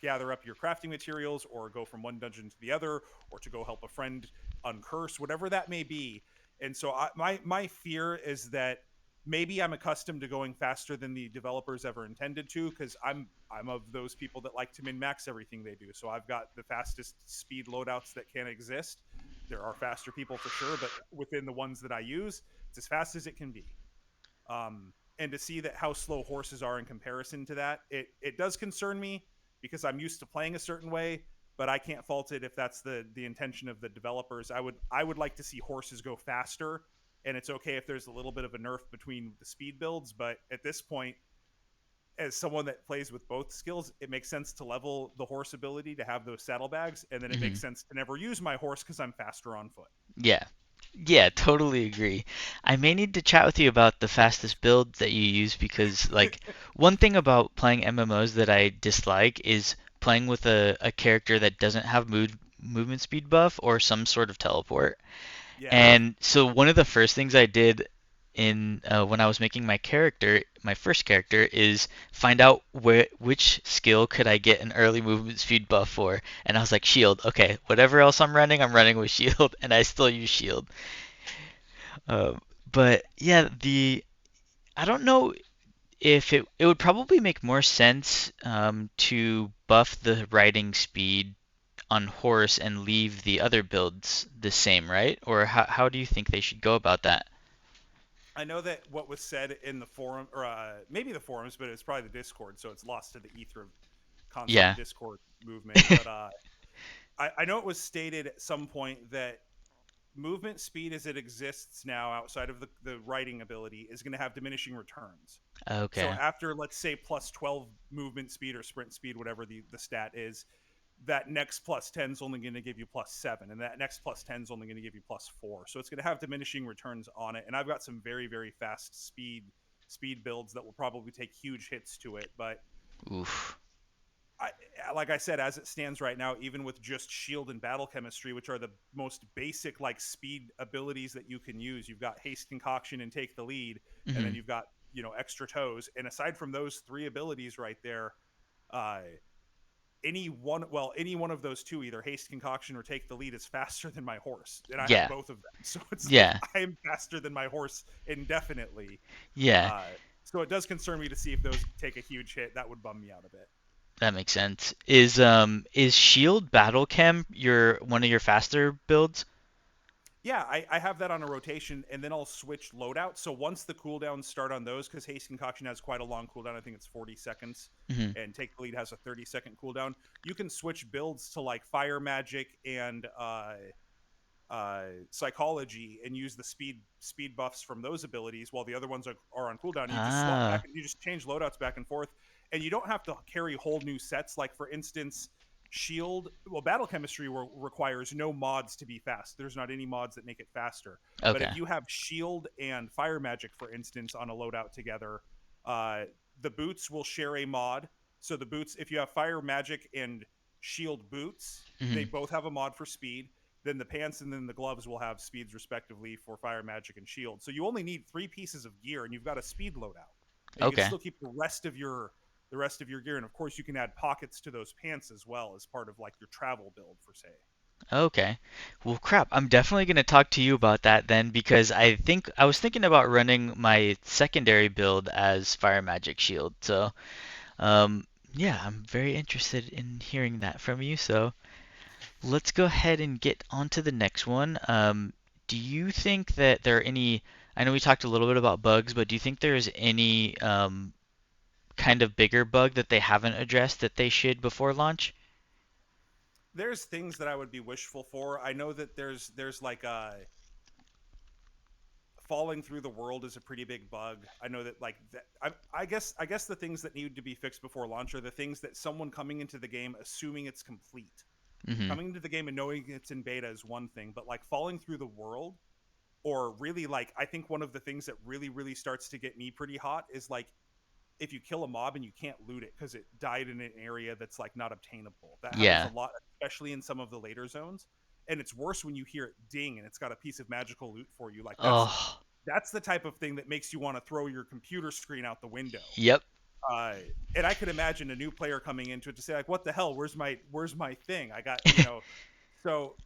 gather up your crafting materials or go from one dungeon to the other or to go help a friend uncurse, whatever that may be. And so my fear is that maybe I'm accustomed to going faster than the developers ever intended to, because I'm of those people that like to min max everything they do. So I've got the fastest speed loadouts that can exist. There are faster people for sure, but within the ones that I use, it's as fast as it can be. And to see that how slow horses are in comparison to that, it does concern me because I'm used to playing a certain way, but I can't fault it if that's the intention of the developers. I would like to see horses go faster, and it's okay if there's a little bit of a nerf between the speed builds, but at this point, as someone that plays with both skills, it makes sense to level the horse ability to have those saddlebags, and then it Hmm. makes sense to never use my horse because I'm faster on foot. Yeah. Yeah, totally agree. I may need to chat with you about the fastest build that you use because, like, one thing about playing MMOs that I dislike is playing with a character that doesn't have movement speed buff or some sort of teleport. Yeah. And so one of the first things I did in when I was making my character, my first character, is find out which skill could I get an early movement speed buff for, and I was like, shield. Okay, whatever else I'm running with shield, and I still use shield. Um, but yeah, the I don't know if it would probably make more sense to buff the riding speed on horse and leave the other builds the same, right? Or how do you think they should go about that? I know that what was said in the forum, or maybe the forums, but it's probably the Discord, so it's lost to the ether of constant Yeah. Discord movement. But I know it was stated at some point that movement speed as it exists now outside of the writing ability is going to have diminishing returns. So Okay. after, let's say, plus 12 movement speed or sprint speed, whatever the stat is, that next plus 10 is only going to give you plus 7, and that next plus 10 is only going to give you plus 4. So it's going to have diminishing returns on it. And I've got some very, very fast speed builds that will probably take huge hits to it. But Oof. I, like I said, as it stands right now, even with just shield and battle chemistry, which are the most basic like speed abilities that you can use, you've got haste concoction and take the lead, and then Hmm. you've got extra toes. And aside from those three abilities right there, uh, any one of those two, either haste concoction or take the lead, is faster than my horse, and I have Yeah. both of them. So it's like Yeah. I am faster than my horse indefinitely. Yeah. Uh, so it does concern me to see if those take a huge hit. That would bum me out a bit. That makes sense. Is Shield Battle Chem your one of your faster builds? Yeah, I have that on a rotation, and then I'll switch loadouts. So once the cooldowns start on those, because Haste Concoction has quite a long cooldown, I think it's 40 seconds, Hmm. and Take the Lead has a 30-second cooldown. You can switch builds to like Fire Magic and Psychology, and use the speed buffs from those abilities while the other ones are on cooldown. You just swap back, Ah. and you just change loadouts back and forth, and you don't have to carry whole new sets. Like for instance, shield, well, battle chemistry requires no mods to be fast. There's not any mods that make it faster. But Okay. if you have shield and fire magic, for instance, on a loadout together, uh, the boots will share a mod. So the boots, if you have fire magic and shield boots, they Hmm. both have a mod for speed. Then the pants and then the gloves will have speeds respectively for fire magic and shield. So you only need three pieces of gear, and you've got a speed loadout, and you can Okay. still keep the rest of your gear. And of course, you can add pockets to those pants as well as part of like your travel build for say. Okay. Well, crap. I'm definitely going to talk to you about that then because I was thinking about running my secondary build as Fire Magic Shield. So, um, yeah, I'm very interested in hearing that from you. So, let's go ahead and get on to the next one. Do you think that there are any, I know we talked a little bit about bugs, but do you think there's any kind of bigger bug that they haven't addressed that they should before launch? There's things that I would be wishful for. I know that there's like falling through the world is a pretty big bug. I know that like that. I guess the things that need to be fixed before launch are the things that someone coming into the game assuming it's complete. Hmm. Coming into the game and knowing it's in beta is one thing, but like falling through the world, or really like I think one of the things that really starts to get me pretty hot is like if you kill a mob and you can't loot it because it died in an area that's like not obtainable. That happens a Yeah. lot, especially in some of the later zones. And it's worse when you hear it ding and it's got a piece of magical loot for you. Like Oh, that's the type of thing that makes you want to throw your computer screen out the window. yep. Uh, and I could imagine a new player coming into it to say like, "What the hell? Where's my thing? I got." So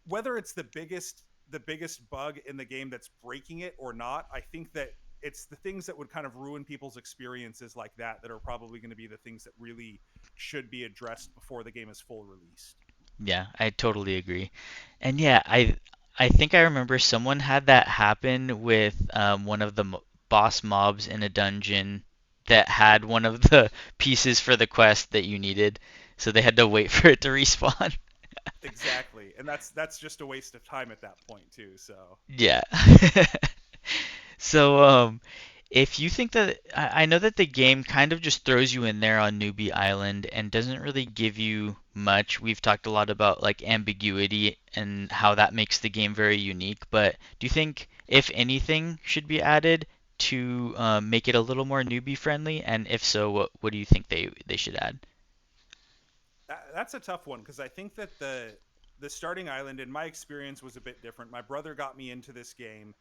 whether it's the biggest bug in the game that's breaking it or not, I think that it's the things that would kind of ruin people's experiences like that are probably going to be the things that really should be addressed before the game is full released. Yeah, I totally agree. And yeah, I think I remember someone had that happen with one of the boss mobs in a dungeon that had one of the pieces for the quest that you needed, so they had to wait for it to respawn. Exactly, and that's just a waste of time at that point too. So Yeah. So, if you think that I know that the game kind of just throws you in there on Newbie Island and doesn't really give you much. We've talked a lot about like ambiguity and how that makes the game very unique, but do you think if anything should be added to make it a little more newbie friendly? And if so, what do you think they should add? that's a tough one because I think that the starting island, in my experience, was a bit different. My brother got me into this game,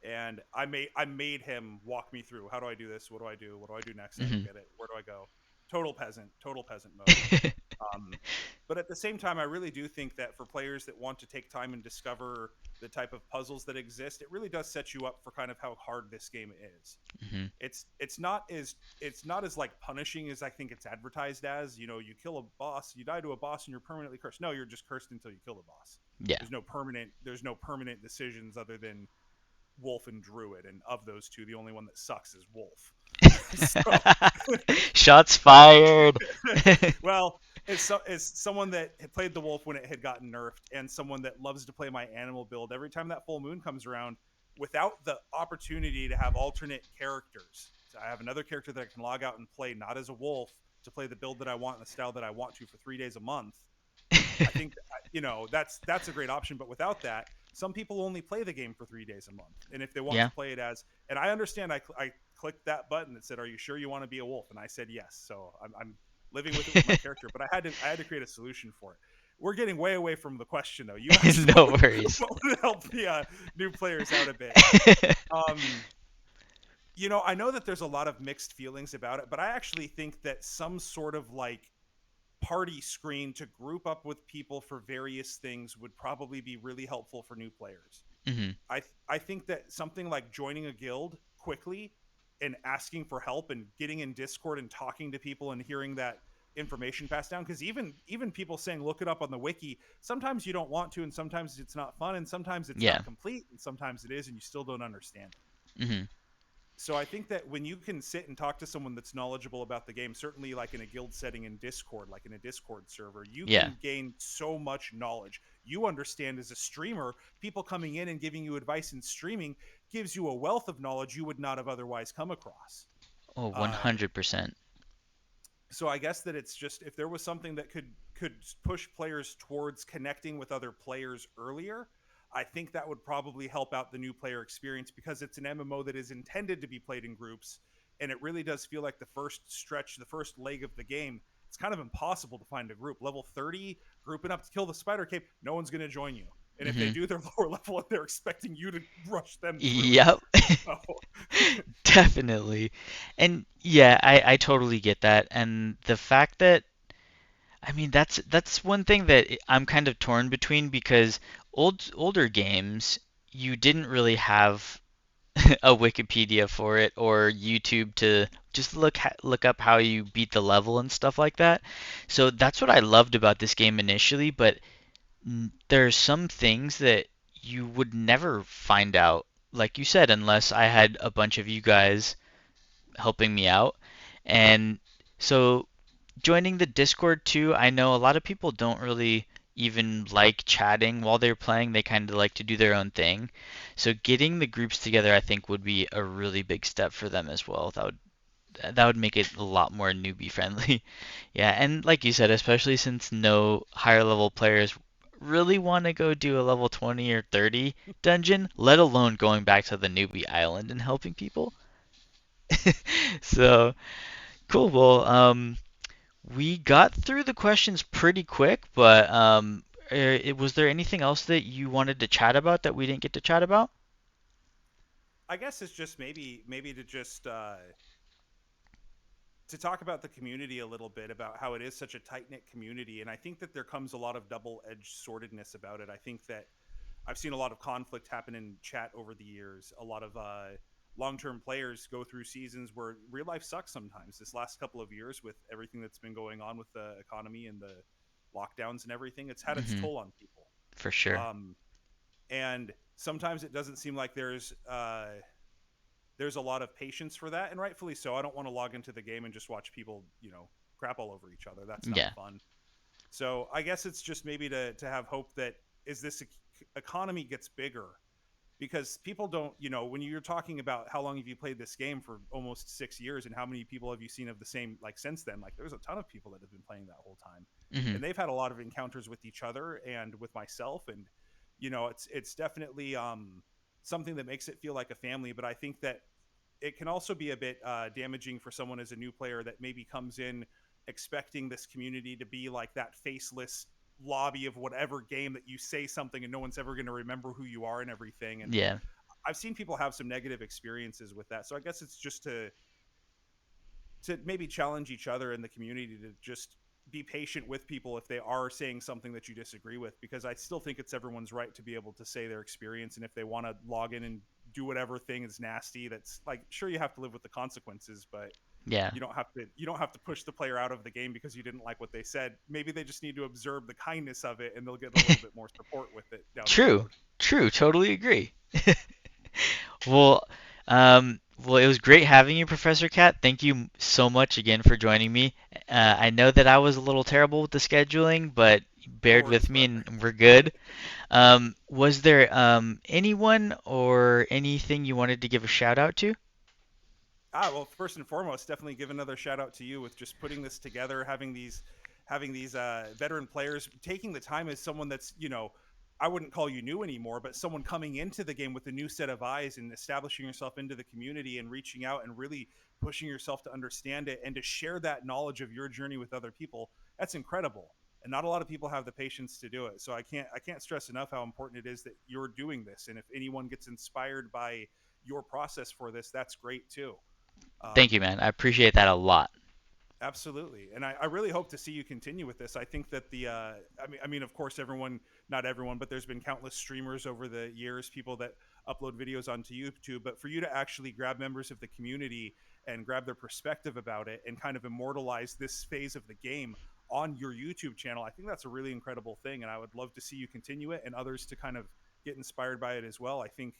and I made him walk me through, how do I do this? What do I do? What do I do next? I don't Hmm. get it. Where do I go? Total peasant mode. Um, but at the same time, I really do think that for players that want to take time and discover the type of puzzles that exist, it really does set you up for kind of how hard this game is. Hmm. It's not as like punishing as I think it's advertised as. You kill a boss, you die to a boss, and you're permanently cursed. No, you're just cursed until you kill the boss. Yeah. There's no permanent decisions other than Wolf and Druid, and of those two, the only one that sucks is Wolf. So, Shots fired. well, as someone that had played the Wolf when it had gotten nerfed, and someone that loves to play my animal build, every time that full moon comes around, without the opportunity to have alternate characters, so I have another character that I can log out and play, not as a wolf, to play the build that I want and the style that I want to for 3 days a month. I think that's a great option. But without that, some people only play the game for 3 days a month, and if they want to Yeah. play it as, and I understand, I clicked that button that said, "Are you sure you want to be a wolf?" And I said yes. So I'm living with it with my character, but I had to create a solution for it. We're getting way away from the question though. You asked No worries. what would help the new players out a bit. Um, I know that there's a lot of mixed feelings about it, but I actually think that some sort of like party screen to group up with people for various things would probably be really helpful for new players. Hmm. I think that something like joining a guild quickly and asking for help and getting in Discord and talking to people and hearing that information passed down, because even people saying look it up on the wiki, sometimes you don't want to, and sometimes it's not fun, and sometimes it's Yeah. not complete, and sometimes it is and you still don't understand it. Hmm. So I think that when you can sit and talk to someone that's knowledgeable about the game, certainly like in a guild setting in Discord, like in a Discord server, you Yeah. can gain so much knowledge. You understand, as a streamer, people coming in and giving you advice in streaming gives you a wealth of knowledge you would not have otherwise come across. Oh, Uh, 100%. so I guess that it's just, if there was something that could push players towards connecting with other players earlier, I think that would probably help out the new player experience, because it's an MMO that is intended to be played in groups, and it really does feel like the first stretch, the first leg of the game, it's kind of impossible to find a group. Level 30, grouping up to kill the spider cape, no one's going to join you. And if they Hmm. do, they're lower level and they're expecting you to rush them through it. Yep. So, Definitely. And yeah, I totally get that. And the fact that I mean that's one thing that I'm kind of torn between, because older games you didn't really have a Wikipedia for it or YouTube to just look up how you beat the level and stuff like that. So that's what I loved about this game initially, but there's some things that you would never find out, like you said, unless I had a bunch of you guys helping me out. And so joining the Discord too, I know a lot of people don't really even like chatting while they're playing. They kind of like to do their own thing. So getting the groups together, I think, would be a really big step for them as well. That would make it a lot more newbie friendly. Yeah, and like you said, especially since no higher level players really want to go do a level 20 or 30 dungeon, let alone going back to the newbie island and helping people. So, cool. Well, we got through the questions pretty quick, but was there anything else that you wanted to chat about that we didn't get to chat about? I guess it's just maybe to talk about the community a little bit, about how it is such a tight knit community. And I think that there comes a lot of double edged sordidness about it. I think that I've seen a lot of conflict happen in chat over the years. A lot of long term players go through seasons where real life sucks sometimes. This last couple of years, with everything that's been going on with the economy and the lockdowns and everything, it's had its Hmm. toll on people. For sure. Um, and sometimes it doesn't seem like there's a lot of patience for that, and rightfully so. I don't want to log into the game and just watch people, crap all over each other. That's not Yeah. fun. So I guess it's just maybe to have hope that as this economy gets bigger, because people don't, when you're talking about how long have you played this game, for almost 6 years, and how many people have you seen of the same, like, since then, like there's a ton of people that have been playing that whole time, Hmm. and they've had a lot of encounters with each other and with myself, and it's definitely something that makes it feel like a family. But I think that it can also be a bit damaging for someone as a new player that maybe comes in expecting this community to be like that faceless lobby of whatever game that you say something and no one's ever going to remember who you are and everything. And Yeah. I've seen people have some negative experiences with that. So I guess it's just to maybe challenge each other in the community to just be patient with people if they are saying something that you disagree with, because I still think it's everyone's right to be able to say their experience. And if they want to log in and do whatever thing is nasty, that's like, sure, you have to live with the consequences, but Yeah. you don't have to push the player out of the game because you didn't like what they said. Maybe they just need to observe the kindness of it and they'll get a little bit more support with it down the True. road. True. Totally agree. Well, well, it was great having you, Professor Cat. Thank you so much again for joining me. I know that I was a little terrible with the scheduling, but you No bared with worries, me bud. and we're good. Was there anyone or anything you wanted to give a shout out to? Well, first and foremost, definitely give another shout out to you with just putting this together, having these veteran players taking the time as someone that's, I wouldn't call you new anymore, but someone coming into the game with a new set of eyes and establishing yourself into the community and reaching out and really pushing yourself to understand it and to share that knowledge of your journey with other people. That's incredible. And not a lot of people have the patience to do it. So I can't stress enough how important it is that you're doing this. And if anyone gets inspired by your process for this, that's great too. Thank you, Um, man. I appreciate that a lot. Absolutely, and I really hope to see you continue with this. I think that I mean, of course, not everyone, but there's been countless streamers over the years, people that upload videos onto YouTube. But for you to actually grab members of the community and grab their perspective about it and kind of immortalize this phase of the game on your YouTube channel, I think that's a really incredible thing, and I would love to see you continue it and others to kind of get inspired by it as well. I think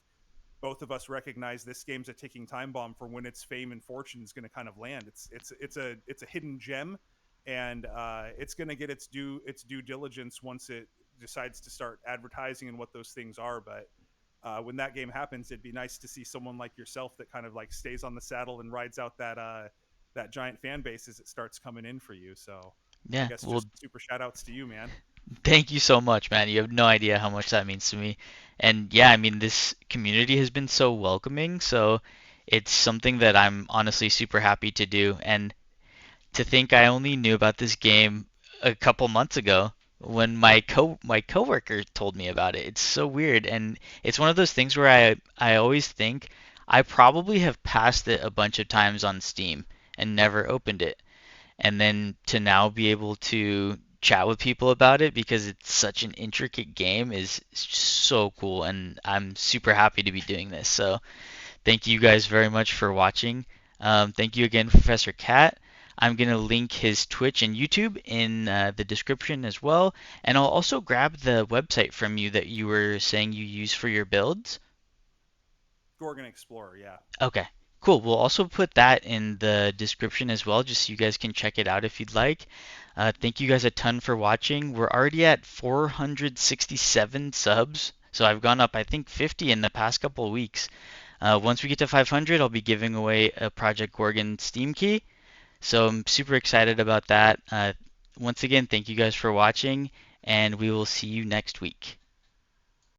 both of us recognize this game's a ticking time bomb for when its fame and fortune is going to kind of land. It's a hidden gem, and it's going to get its due diligence once it decides to start advertising and what those things are. But when that game happens, it'd be nice to see someone like yourself that kind of like stays on the saddle and rides out that giant fan base as it starts coming in for you. So I Yeah, guess well, just super shout outs to you, man. thank you so much, man. You have no idea how much that means to me. And yeah, I mean, this community has been so welcoming, so it's something that I'm honestly super happy to do. And to think I only knew about this game a couple months ago when my coworker told me about it. It's so weird, and it's one of those things where I always think I probably have passed it a bunch of times on Steam and never opened it. And then to now be able to chat with people about it because it's such an intricate game is so cool, and I'm super happy to be doing this. So thank you guys very much for watching. Thank you again, Professor Cat. I'm going to link his Twitch and YouTube in the description as well. And I'll also grab the website from you that you were saying you use for your builds. Gorgon Explorer, yeah. Okay, cool. We'll also put that in the description as well, just so you guys can check it out if you'd like. Thank you guys a ton for watching. We're already at 467 subs, so I've gone up, I think, 50 in the past couple of weeks. Once we get to 500, I'll be giving away a Project Gorgon Steam key. So I'm super excited about that. Once again, thank you guys for watching, and we will see you next week.